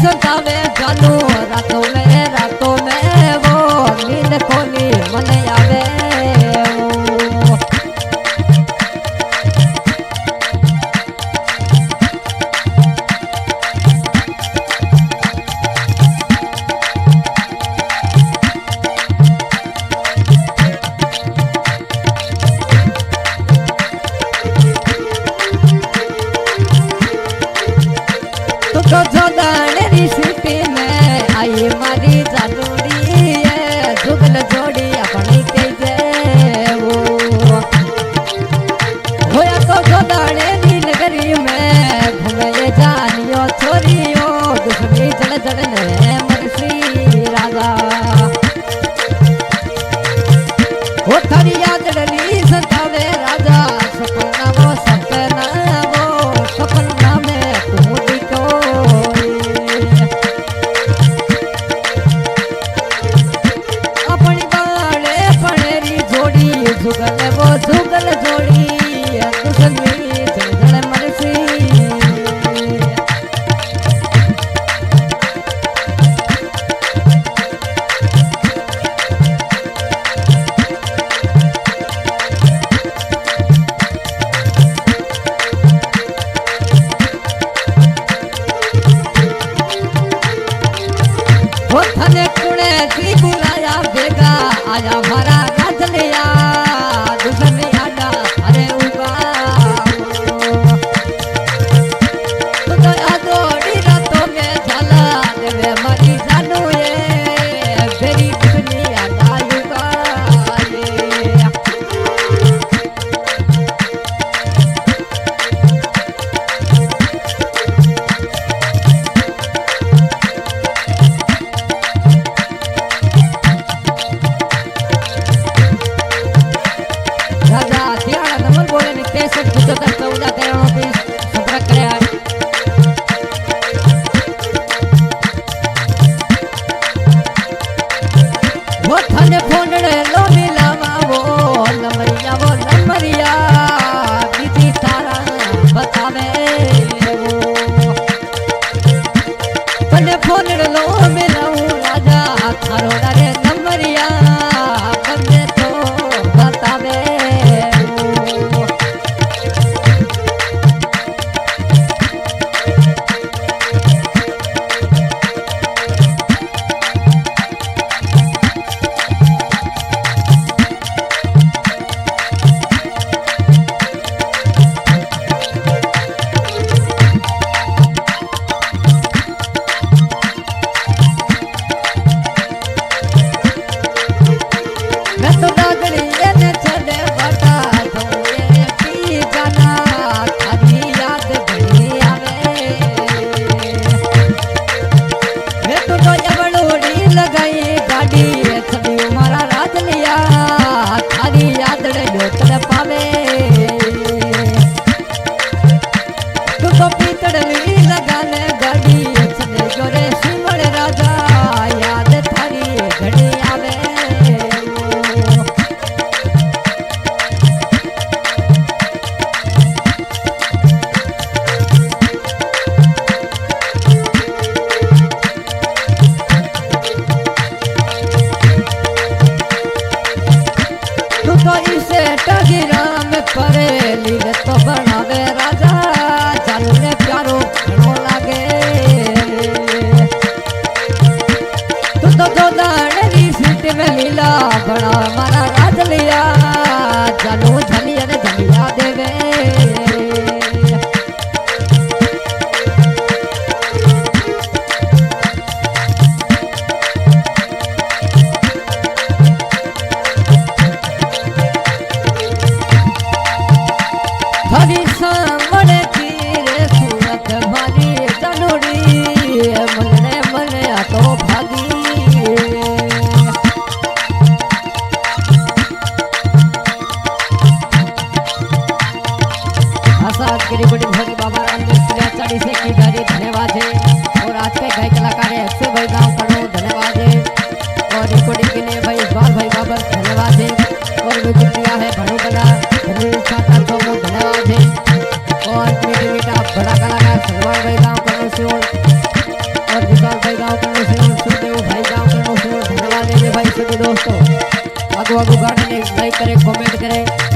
सतावे जानू रातों में वो नींद कोनी मन आवे तो जोदाने सिटी में आई मारी जानूरी है जुगल जोड़ी अपनी कह वो होया तो जोदाने नी नगरी में घूमे जानियो छोरियो दुश्मनी जड़ जड़ ने मरसी राजा वो थारी याद डली सतावे राजा सपना वो सपना में तू जुगल जोड़ी दुश्मनी जड़ मरसी वो थने कुणे थी बुलाया बेगा आया भरा गजलिया बड़ा मारा राज लिया चलो झलिया ने झलिया देवे हरी सामने तीरे सूरत मारी जनोड़ी मनने मने तो भागी वागू वागू गाने लाइक करे कमेंट करे।